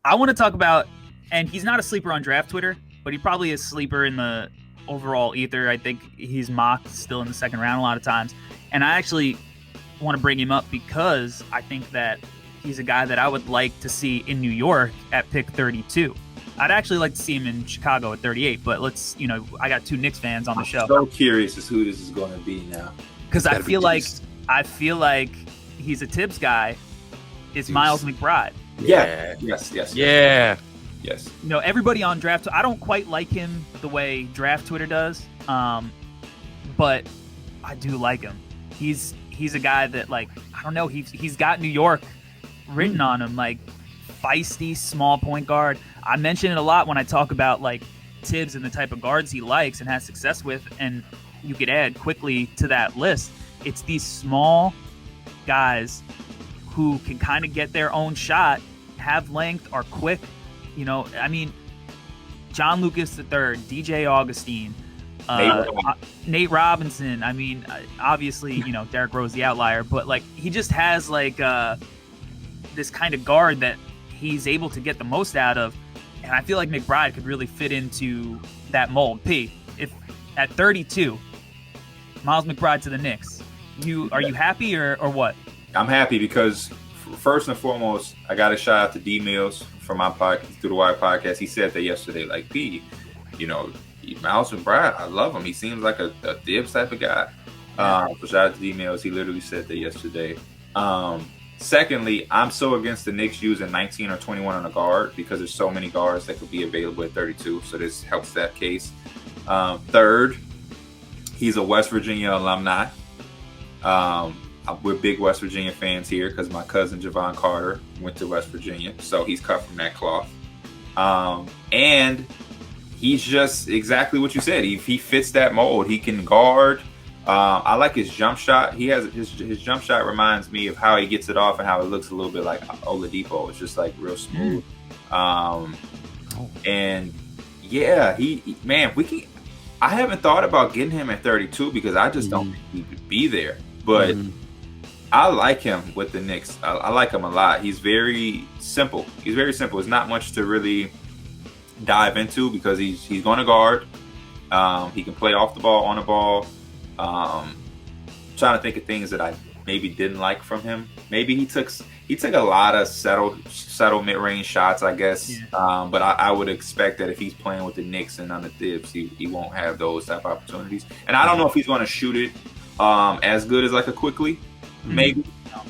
I want to talk about, and he's not a sleeper on draft Twitter, but he probably is a sleeper in the overall ether. I think he's mocked still in the second round a lot of times. And I actually want to bring him up because I think that he's a guy that I would like to see in New York at pick 32. I'd actually like to see him in Chicago at 38, but I got two Knicks fans on the show. I'm so curious as who this is going to be now. Because I feel like he's a Tibbs guy. It's Miles McBride. Yeah. Yes. Yeah. Yes. Everybody on draft, I don't quite like him the way draft Twitter does, but I do like him. He's a guy that, like, I don't know, he's got New York written on him, like feisty small point guard. I mention it a lot when I talk about like Tibbs and the type of guards he likes and has success with, and you could add quickly to that list. It's these small guys who can kind of get their own shot, have length, are quick. John Lucas III, DJ Augustine, Nate Robinson. Obviously, Derrick Rose the outlier, but like he just has like this kind of guard that he's able to get the most out of, and I feel like McBride could really fit into that mold. P, if at 32, Miles McBride to the Knicks, are you happy or what? I'm happy because first and foremost, I got a shout out to D Mills from my podcast, Through the Wire podcast. He said that yesterday, like, P, Miles McBride, I love him. He seems like a Dibs type of guy. So shout out to D Mills. He literally said that yesterday. Secondly, I'm so against the Knicks using 19 or 21 on a guard because there's so many guards that could be available at 32. So this helps that case. Third, he's a West Virginia alumni. We're big West Virginia fans here because my cousin Javon Carter went to West Virginia, so he's cut from that cloth. And he's just exactly what you said. He fits that mold. He can guard. I like his jump shot. He has his jump shot reminds me of how he gets it off and how it looks a little bit like Oladipo. It's just like real smooth. And yeah, we can. I haven't thought about getting him at 32 because I just don't think he could be there. But I like him with the Knicks. I like him a lot. He's very simple. It's not much to really dive into because he's going to guard. He can play off the ball, on the ball. Trying to think of things that I maybe didn't like from him. Maybe he took a lot of subtle mid-range shots, I guess. Yeah. But I would expect that if he's playing with the Knicks and on the Thibs, he won't have those type of opportunities. And I don't know if he's going to shoot it as good as like a Quickly, maybe.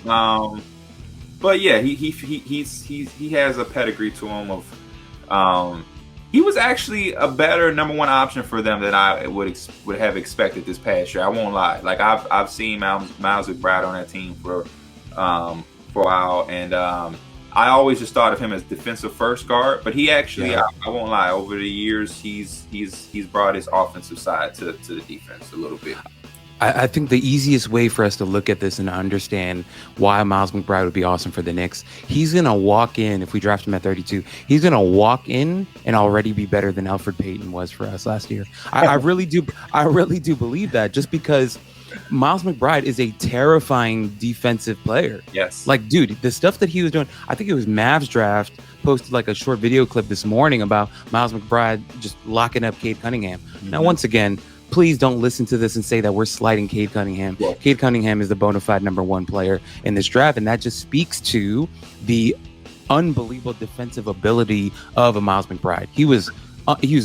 But yeah, he has a pedigree to him of. He was actually a better number one option for them than I would have expected this past year. I won't lie. Like I've seen Miles McBride on that team for a while, and I always just thought of him as defensive first guard. But he actually, I won't lie, over the years he's brought his offensive side to the defense a little bit. I think the easiest way for us to look at this and understand why Miles McBride would be awesome for the Knicks, he's going to walk in, if we draft him at 32, he's going to walk in and already be better than Elfrid Payton was for us last year. I really do believe that, just because Miles McBride is a terrifying defensive player. Yes. Like, dude, the stuff that he was doing, I think it was Mavs Draft posted like a short video clip this morning about Miles McBride just locking up Cade Cunningham. Now, once again, please don't listen to this and say that we're slighting Cade Cunningham. Yeah. Cade Cunningham is the bona fide number one player in this draft, and that just speaks to the unbelievable defensive ability of a Miles McBride. He was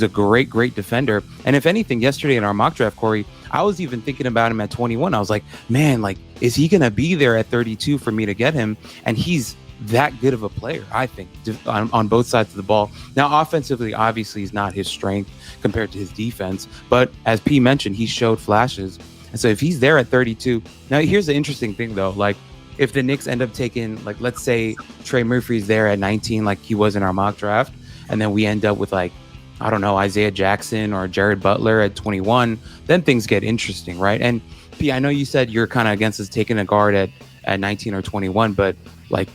a great defender, and if anything, yesterday in our mock draft, Corey, I was even thinking about him at 21. I was like, man, like, is he going to be there at 32 for me to get him? And he's that good of a player, I think, on both sides of the ball. Now, offensively, obviously, is not his strength compared to his defense. But as P mentioned, he showed flashes. And so if he's there at 32, now here's the interesting thing, though. Like, if the Knicks end up taking, like, let's say Trey Murphy's there at 19, like he was in our mock draft, and then we end up with, like, I don't know, Isaiah Jackson or Jared Butler at 21, then things get interesting, right? And P, I know you said you're kind of against us taking a guard at 19 or 21, but, like,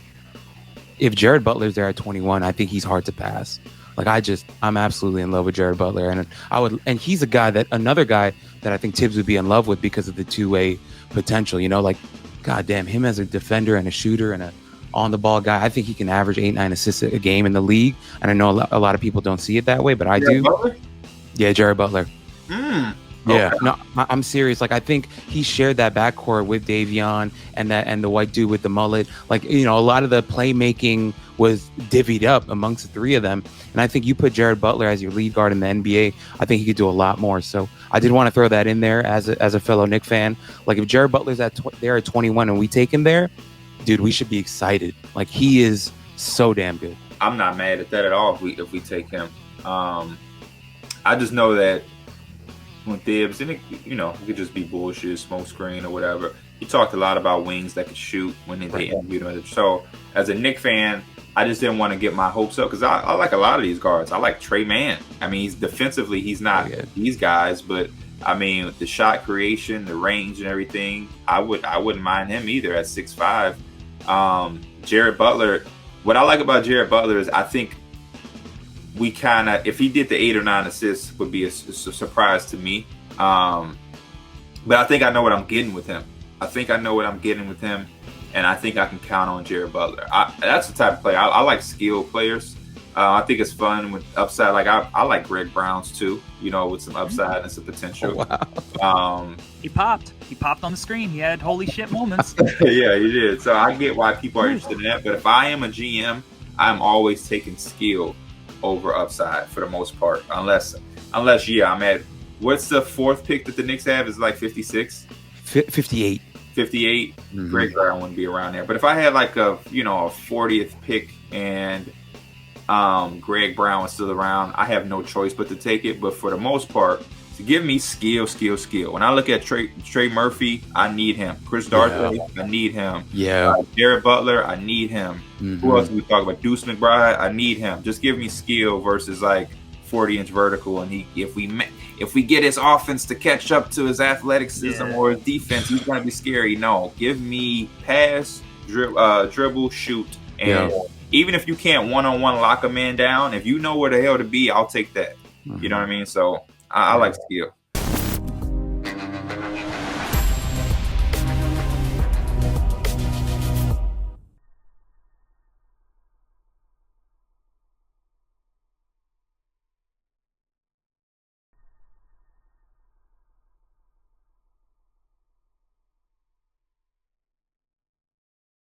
if Jared Butler's there at 21, I think he's hard to pass. Like, I'm absolutely in love with Jared Butler, and he's another guy that I think Tibbs would be in love with because of the two-way potential. Like, goddamn, him as a defender and a shooter and a on the ball guy. I think he can average 8-9 assists a game in the league. And I know a lot of people don't see it that way, but I do. Butler? Yeah, Jared Butler. Yeah, Okay. no, I'm serious. Like, I think he shared that backcourt with Davion and the white dude with the mullet. Like, a lot of the playmaking was divvied up amongst the three of them. And I think you put Jared Butler as your lead guard in the NBA, I think he could do a lot more. So I did want to throw that in there as a fellow Knicks fan. Like, if Jared Butler's there at 21 and we take him there, dude, we should be excited. Like, he is so damn good. I'm not mad at that at all if we take him. I just know that when Thibs, and it could just be bullshit, smoke screen or whatever. He talked a lot about wings that could shoot when they interviewed him. So as a Knicks fan, I just didn't want to get my hopes up because I like a lot of these guards. I like Trey Mann. I mean, defensively, he's not these guys, but I mean, the shot creation, the range, and everything, I wouldn't mind him either at 6'5". Jared Butler. What I like about Jared Butler is I think we kind of, if he did the 8 or 9 assists, would be a surprise to me. But I think I know what I'm getting with him. And I think I can count on Jared Butler. That's the type of player. I like skilled players. I think it's fun with upside. Like I like Greg Brown's too, with some upside and some potential. Oh, wow. He popped on the screen. He had holy shit moments. Yeah, he did. So I get why people are interested in that. But if I am a GM, I'm always taking skill over upside for the most part. Unless I'm at, what's the fourth pick that the Knicks have? Is like 56? 58. 58. Greg Brown wouldn't be around there. But if I had like a 40th pick and Greg Brown was still around, I have no choice but to take it. But for the most part, to give me skill. When I look at Trey Murphy, I need him. Chris Dartley, I need him. Yeah. Jared Butler, I need him. Who else do we talk about? Deuce McBride, I need him. Just give me skill versus like 40-inch vertical. And if we get his offense to catch up to his athleticism or his defense, he's gonna be scary. No, give me pass, dribble, shoot, and even if you can't one-on-one lock a man down, if you know where the hell to be, I'll take that. You know what I mean? So I like skill.